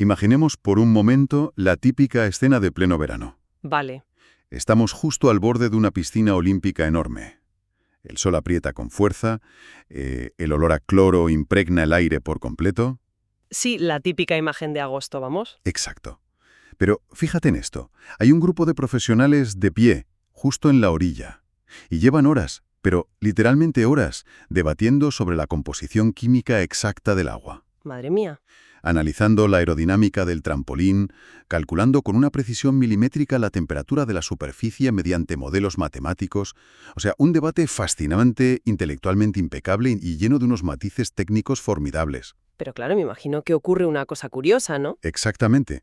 Imaginemos por un momento la típica escena de pleno verano. Vale. Estamos justo al borde de una piscina olímpica enorme. El sol aprieta con fuerza, el olor a cloro impregna el aire por completo. Sí, la típica imagen de agosto, vamos. Exacto. Pero fíjate en esto. Hay un grupo de profesionales de pie, justo en la orilla. Y llevan horas, pero literalmente horas, debatiendo sobre la composición química exacta del agua. Madre mía. Analizando la aerodinámica del trampolín, calculando con una precisión milimétrica la temperatura de la superficie mediante modelos matemáticos. O sea, un debate fascinante, intelectualmente impecable y lleno de unos matices técnicos formidables. Pero claro, me imagino que ocurre una cosa curiosa, ¿no? Exactamente.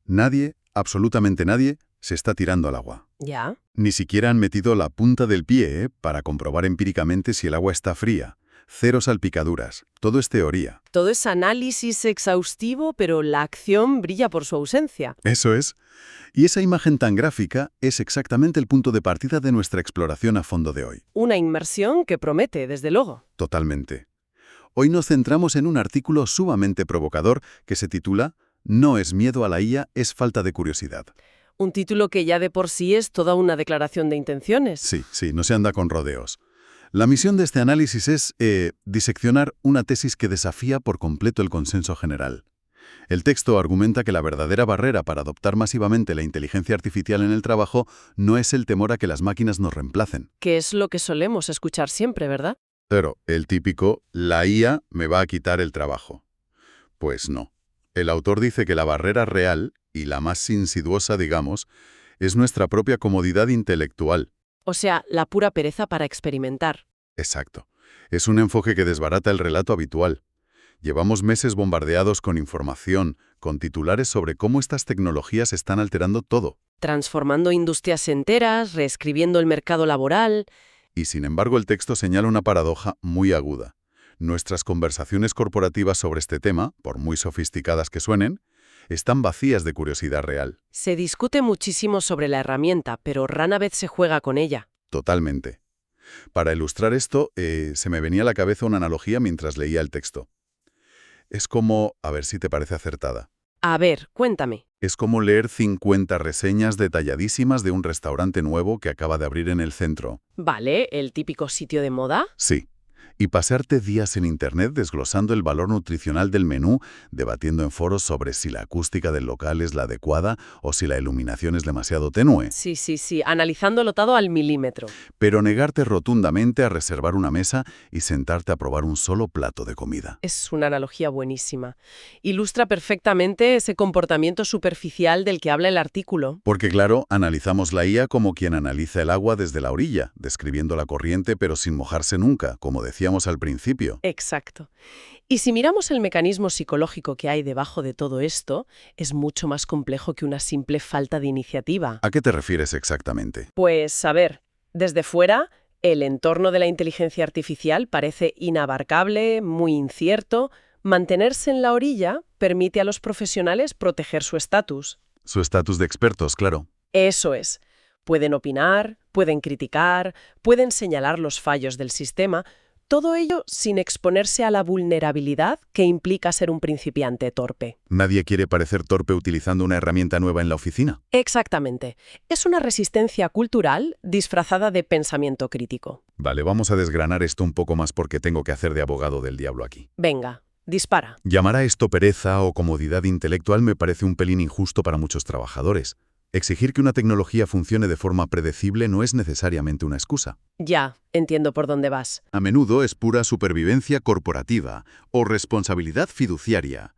Nadie, absolutamente nadie, se está tirando al agua. Ya. Ni siquiera han metido la punta del pie, para comprobar empíricamente si el agua está fría. Cero salpicaduras. Todo es teoría. Todo es análisis exhaustivo, pero la acción brilla por su ausencia. Eso es. Y esa imagen tan gráfica es exactamente el punto de partida de nuestra exploración a fondo de hoy. Una inmersión que promete, desde luego. Totalmente. Hoy nos centramos en un artículo sumamente provocador que se titula «No es miedo a la IA, es falta de curiosidad». Un título que ya de por sí es toda una declaración de intenciones. Sí, no se anda con rodeos. La misión de este análisis es diseccionar una tesis que desafía por completo el consenso general. El texto argumenta que la verdadera barrera para adoptar masivamente la inteligencia artificial en el trabajo no es el temor a que las máquinas nos reemplacen. Que es lo que solemos escuchar siempre, ¿verdad? Pero el típico, la IA me va a quitar el trabajo. Pues no. El autor dice que la barrera real, y la más insidiosa, digamos, es nuestra propia comodidad intelectual. O sea, la pura pereza para experimentar. Exacto. Es un enfoque que desbarata el relato habitual. Llevamos meses bombardeados con información, con titulares sobre cómo estas tecnologías están alterando todo. Transformando industrias enteras, reescribiendo el mercado laboral. Y sin embargo el texto señala una paradoja muy aguda. Nuestras conversaciones corporativas sobre este tema, por muy sofisticadas que suenen, están vacías de curiosidad real. Se discute muchísimo sobre la herramienta, pero rara vez se juega con ella. Totalmente. Para ilustrar esto, se me venía a la cabeza una analogía mientras leía el texto. Es como, a ver si te parece acertada. A ver, cuéntame. Es como leer 50 reseñas detalladísimas de un restaurante nuevo que acaba de abrir en el centro. Vale, ¿el típico sitio de moda? Sí. Y pasarte días en Internet desglosando el valor nutricional del menú, debatiendo en foros sobre si la acústica del local es la adecuada o si la iluminación es demasiado tenue. Sí, analizándolo todo al milímetro. Pero negarte rotundamente a reservar una mesa y sentarte a probar un solo plato de comida. Es una analogía buenísima. Ilustra perfectamente ese comportamiento superficial del que habla el artículo. Porque claro, analizamos la IA como quien analiza el agua desde la orilla, describiendo la corriente pero sin mojarse nunca, como decíamos al principio. Exacto. Y si miramos el mecanismo psicológico que hay debajo de todo esto, es mucho más complejo que una simple falta de iniciativa. ¿A qué te refieres exactamente? Pues, a ver, desde fuera, el entorno de la inteligencia artificial parece inabarcable, muy incierto. Mantenerse en la orilla permite a los profesionales proteger su estatus. Su estatus de expertos, claro. Eso es. Pueden opinar, pueden criticar, pueden señalar los fallos del sistema. Todo ello sin exponerse a la vulnerabilidad que implica ser un principiante torpe. Nadie quiere parecer torpe utilizando una herramienta nueva en la oficina. Exactamente. Es una resistencia cultural disfrazada de pensamiento crítico. Vale, vamos a desgranar esto un poco más porque tengo que hacer de abogado del diablo aquí. Venga, dispara. Llamar a esto pereza o comodidad intelectual me parece un pelín injusto para muchos trabajadores. Exigir que una tecnología funcione de forma predecible no es necesariamente una excusa. Ya, entiendo por dónde vas. A menudo es pura supervivencia corporativa o responsabilidad fiduciaria.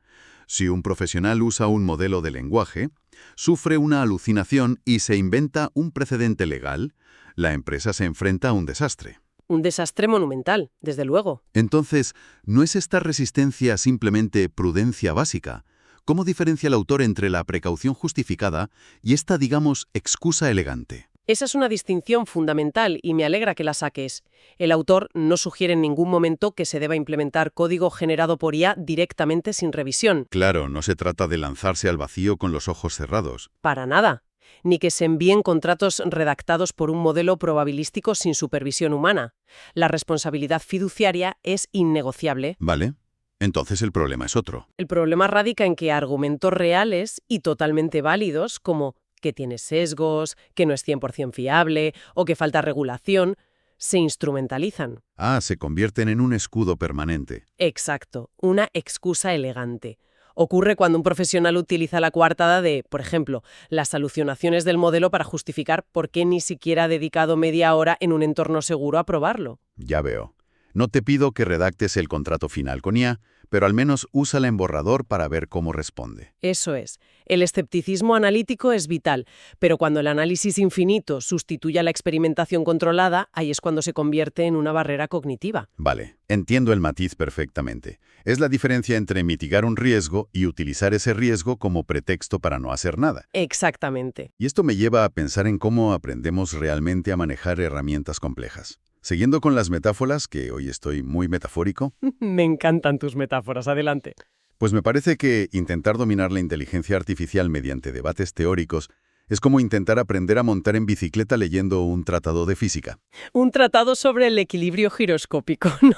Si un profesional usa un modelo de lenguaje, sufre una alucinación y se inventa un precedente legal, la empresa se enfrenta a un desastre. Un desastre monumental, desde luego. Entonces, ¿no es esta resistencia simplemente prudencia básica? ¿Cómo diferencia el autor entre la precaución justificada y esta, digamos, excusa elegante? Esa es una distinción fundamental y me alegra que la saques. El autor no sugiere en ningún momento que se deba implementar código generado por IA directamente sin revisión. Claro, no se trata de lanzarse al vacío con los ojos cerrados. Para nada. Ni que se envíen contratos redactados por un modelo probabilístico sin supervisión humana. La responsabilidad fiduciaria es innegociable. ¿Vale? Entonces el problema es otro. El problema radica en que argumentos reales y totalmente válidos, como que tiene sesgos, que no es 100% fiable o que falta regulación, se instrumentalizan. Se convierten en un escudo permanente. Exacto, una excusa elegante. Ocurre cuando un profesional utiliza la coartada de, por ejemplo, las alucinaciones del modelo para justificar por qué ni siquiera ha dedicado media hora en un entorno seguro a probarlo. Ya veo. No te pido que redactes el contrato final con IA, pero al menos úsala en borrador para ver cómo responde. Eso es. El escepticismo analítico es vital, pero cuando el análisis infinito sustituye a la experimentación controlada, ahí es cuando se convierte en una barrera cognitiva. Vale, entiendo el matiz perfectamente. Es la diferencia entre mitigar un riesgo y utilizar ese riesgo como pretexto para no hacer nada. Exactamente. Y esto me lleva a pensar en cómo aprendemos realmente a manejar herramientas complejas. Siguiendo con las metáforas, que hoy estoy muy metafórico, Me encantan tus metáforas, adelante. pues me parece que intentar dominar la inteligencia artificial mediante debates teóricos es como intentar aprender a montar en bicicleta leyendo un tratado de física. Un tratado sobre el equilibrio giroscópico, ¿no?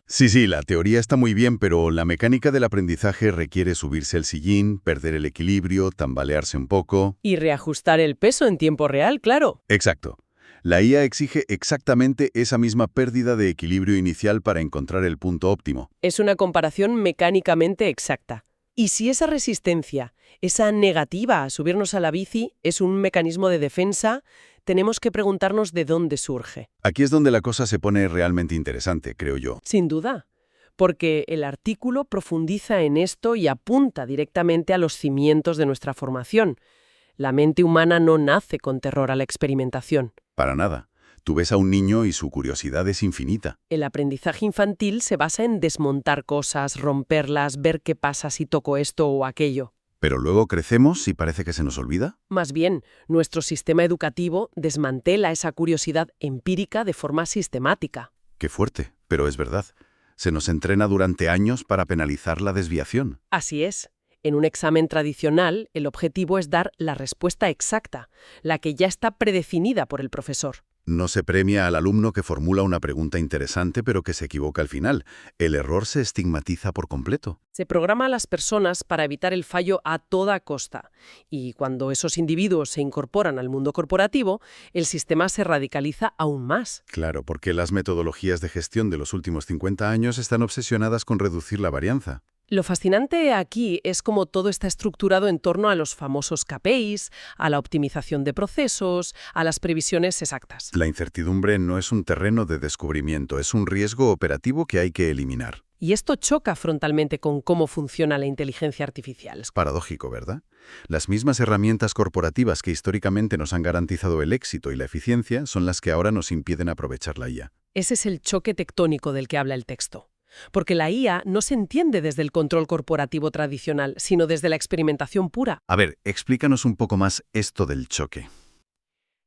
Sí, la teoría está muy bien, pero la mecánica del aprendizaje requiere subirse el sillín, perder el equilibrio, tambalearse un poco. Y reajustar el peso en tiempo real, claro. Exacto. La IA exige exactamente esa misma pérdida de equilibrio inicial para encontrar el punto óptimo. Es una comparación mecánicamente exacta. Y si esa resistencia, esa negativa a subirnos a la bici, es un mecanismo de defensa, tenemos que preguntarnos de dónde surge. Aquí es donde la cosa se pone realmente interesante, creo yo. Sin duda, porque el artículo profundiza en esto y apunta directamente a los cimientos de nuestra formación. La mente humana no nace con terror a la experimentación. Para nada. Tú ves a un niño y su curiosidad es infinita. El aprendizaje infantil se basa en desmontar cosas, romperlas, ver qué pasa si toco esto o aquello. Pero luego crecemos y parece que se nos olvida. Más bien, nuestro sistema educativo desmantela esa curiosidad empírica de forma sistemática. Qué fuerte, pero es verdad. Se nos entrena durante años para penalizar la desviación. Así es. En un examen tradicional, el objetivo es dar la respuesta exacta, la que ya está predefinida por el profesor. No se premia al alumno que formula una pregunta interesante pero que se equivoca al final. El error se estigmatiza por completo. Se programa a las personas para evitar el fallo a toda costa. Y cuando esos individuos se incorporan al mundo corporativo, el sistema se radicaliza aún más. Claro, porque las metodologías de gestión de los últimos 50 años están obsesionadas con reducir la varianza. Lo fascinante aquí es cómo todo está estructurado en torno a los famosos KPIs, a la optimización de procesos, a las previsiones exactas. La incertidumbre no es un terreno de descubrimiento, es un riesgo operativo que hay que eliminar. Y esto choca frontalmente con cómo funciona la inteligencia artificial. Es paradójico, ¿verdad? Las mismas herramientas corporativas que históricamente nos han garantizado el éxito y la eficiencia son las que ahora nos impiden aprovechar la IA. Ese es el choque tectónico del que habla el texto. Porque la IA no se entiende desde el control corporativo tradicional, sino desde la experimentación pura. A ver, explícanos un poco más esto del choque.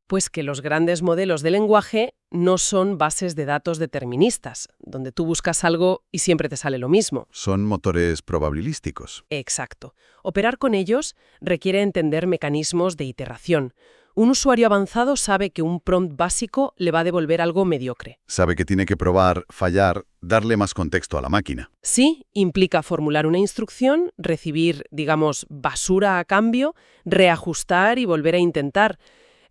Pues que los grandes modelos de lenguaje no son bases de datos deterministas, donde tú buscas algo y siempre te sale lo mismo. Son motores probabilísticos. Exacto. Operar con ellos requiere entender mecanismos de iteración. Un usuario avanzado sabe que un prompt básico le va a devolver algo mediocre. Sabe que tiene que probar, fallar, darle más contexto a la máquina. Sí, implica formular una instrucción, recibir, digamos, basura a cambio, reajustar y volver a intentar.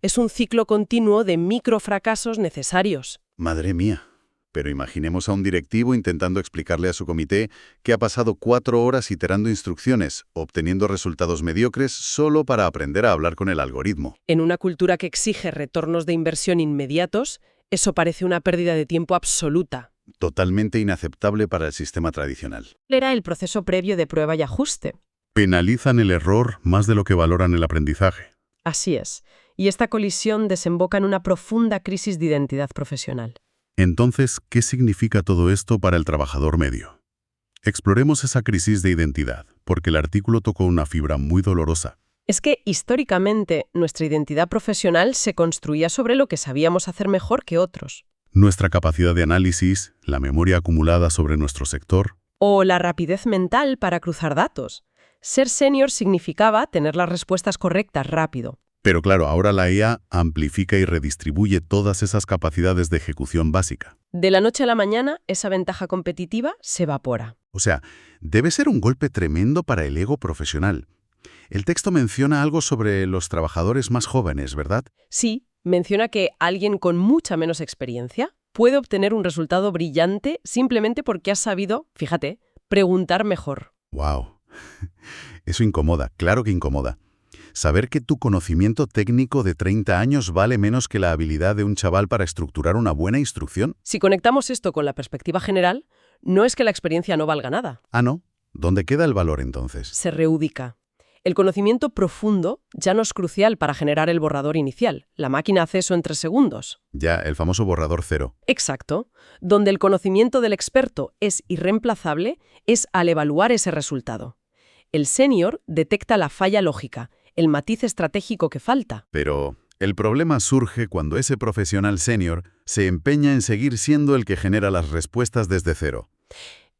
Es un ciclo continuo de microfracasos necesarios. Madre mía. Pero imaginemos a un directivo intentando explicarle a su comité que ha pasado 4 horas iterando instrucciones, obteniendo resultados mediocres solo para aprender a hablar con el algoritmo. En una cultura que exige retornos de inversión inmediatos, eso parece una pérdida de tiempo absoluta. Totalmente inaceptable para el sistema tradicional. Era el proceso previo de prueba y ajuste. Penalizan el error más de lo que valoran el aprendizaje. Así es. Y esta colisión desemboca en una profunda crisis de identidad profesional. Entonces, ¿qué significa todo esto para el trabajador medio? Exploremos esa crisis de identidad, porque el artículo tocó una fibra muy dolorosa. Es que, históricamente, nuestra identidad profesional se construía sobre lo que sabíamos hacer mejor que otros. Nuestra capacidad de análisis, la memoria acumulada sobre nuestro sector. O la rapidez mental para cruzar datos. Ser senior significaba tener las respuestas correctas rápido. Pero claro, ahora la IA amplifica y redistribuye todas esas capacidades de ejecución básica. De la noche a la mañana, esa ventaja competitiva se evapora. O sea, debe ser un golpe tremendo para el ego profesional. El texto menciona algo sobre los trabajadores más jóvenes, ¿verdad? Sí, menciona que alguien con mucha menos experiencia puede obtener un resultado brillante simplemente porque ha sabido, fíjate, preguntar mejor. ¡Wow! Eso incomoda, claro que incomoda. Saber que tu conocimiento técnico de 30 años vale menos que la habilidad de un chaval para estructurar una buena instrucción. Si conectamos esto con la perspectiva general, no es que la experiencia no valga nada, Ah, ¿no? ¿Dónde queda el valor entonces? se reubica. El conocimiento profundo ya no es crucial para generar el borrador inicial. La máquina hace eso en 3 segundos. Ya, el famoso borrador cero. Exacto. Donde el conocimiento del experto es irreemplazable es al evaluar ese resultado. El senior detecta la falla lógica, el matiz estratégico que falta. Pero el problema surge cuando ese profesional senior se empeña en seguir siendo el que genera las respuestas desde cero.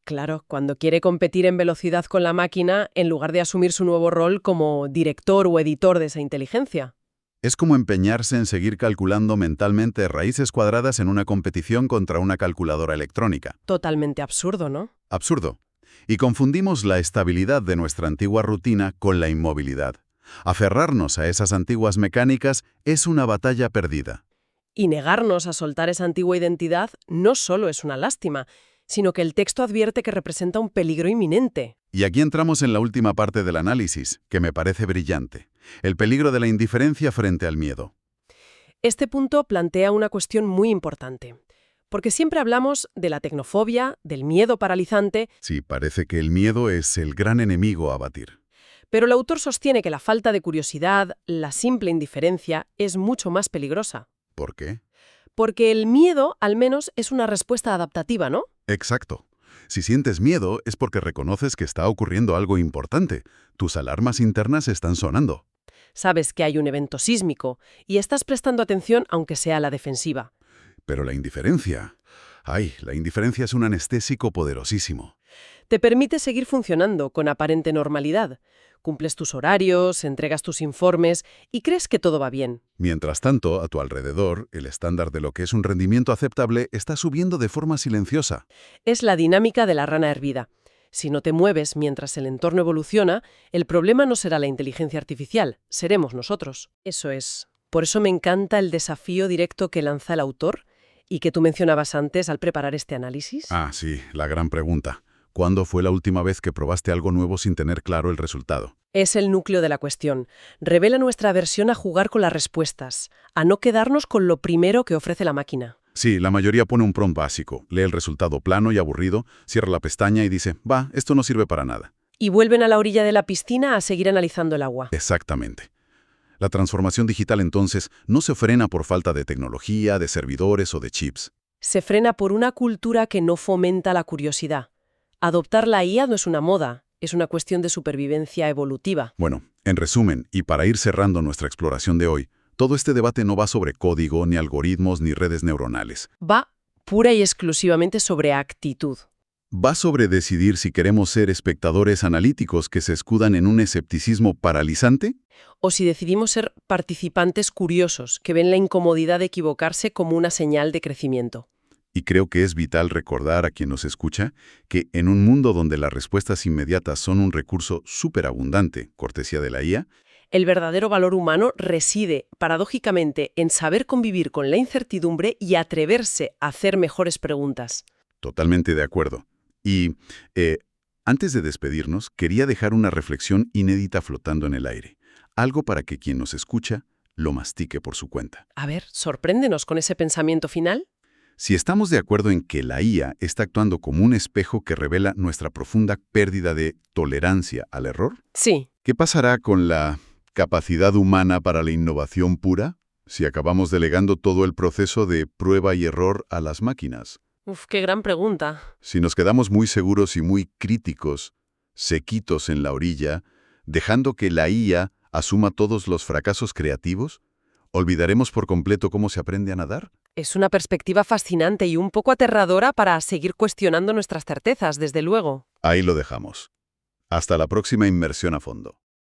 Claro, cuando quiere competir en velocidad con la máquina, en lugar de asumir su nuevo rol como director o editor de esa inteligencia. Es como empeñarse en seguir calculando mentalmente raíces cuadradas en una competición contra una calculadora electrónica. Totalmente absurdo, ¿no? Absurdo. Y confundimos la estabilidad de nuestra antigua rutina con la inmovilidad. Aferrarnos a esas antiguas mecánicas es una batalla perdida. Y negarnos a soltar esa antigua identidad no solo es una lástima, sino que el texto advierte que representa un peligro inminente. Y aquí entramos en la última parte del análisis, que me parece brillante. El peligro de la indiferencia frente al miedo. Este punto plantea una cuestión muy importante, porque siempre hablamos de la tecnofobia, del miedo paralizante, Sí, parece que el miedo es el gran enemigo a batir. pero el autor sostiene que la falta de curiosidad, la simple indiferencia, es mucho más peligrosa. ¿Por qué? Porque el miedo, al menos, es una respuesta adaptativa, ¿no? Exacto. Si sientes miedo es porque reconoces que está ocurriendo algo importante. Tus alarmas internas están sonando. Sabes que hay un evento sísmico y estás prestando atención aunque sea a la defensiva. Pero la indiferencia... Ay, la indiferencia es un anestésico poderosísimo. Te permite seguir funcionando con aparente normalidad. Cumples tus horarios, entregas tus informes y crees que todo va bien. Mientras tanto, a tu alrededor, el estándar de lo que es un rendimiento aceptable está subiendo de forma silenciosa. Es la dinámica de la rana hervida. Si no te mueves mientras el entorno evoluciona, el problema no será la inteligencia artificial, seremos nosotros. Eso es. Por eso me encanta el desafío directo que lanza el autor y que tú mencionabas antes al preparar este análisis. Ah, sí, la gran pregunta. ¿Cuándo fue la última vez que probaste algo nuevo sin tener claro el resultado? Es el núcleo de la cuestión. Revela nuestra aversión a jugar con las respuestas, a no quedarnos con lo primero que ofrece la máquina. Sí, la mayoría pone un prompt básico, lee el resultado plano y aburrido, cierra la pestaña y dice, va, esto no sirve para nada. Y vuelven a la orilla de la piscina a seguir analizando el agua. Exactamente. La transformación digital entonces no se frena por falta de tecnología, de servidores o de chips. Se frena por una cultura que no fomenta la curiosidad. Adoptar la IA no es una moda, es una cuestión de supervivencia evolutiva. Bueno, en resumen, y para ir cerrando nuestra exploración de hoy, todo este debate no va sobre código, ni algoritmos, ni redes neuronales. Va pura y exclusivamente sobre actitud. Va sobre decidir si queremos ser espectadores analíticos que se escudan en un escepticismo paralizante. O si decidimos ser participantes curiosos que ven la incomodidad de equivocarse como una señal de crecimiento. Y creo que es vital recordar a quien nos escucha que en un mundo donde las respuestas inmediatas son un recurso superabundante, cortesía de la IA, El verdadero valor humano reside, paradójicamente, en saber convivir con la incertidumbre y atreverse a hacer mejores preguntas. totalmente de acuerdo. Y antes de despedirnos, quería dejar una reflexión inédita flotando en el aire. Algo para que quien nos escucha lo mastique por su cuenta. A ver, sorpréndenos con ese pensamiento final. Si estamos de acuerdo en que la IA está actuando como un espejo que revela nuestra profunda pérdida de tolerancia al error, Sí, ¿qué pasará con la capacidad humana para la innovación pura si acabamos delegando todo el proceso de prueba y error a las máquinas? qué gran pregunta. Si nos quedamos muy seguros y muy críticos, sequitos en la orilla, dejando que la IA asuma todos los fracasos creativos, ¿olvidaremos por completo cómo se aprende a nadar? Es una perspectiva fascinante y un poco aterradora para seguir cuestionando nuestras certezas, desde luego. Ahí lo dejamos. Hasta la próxima inmersión a fondo.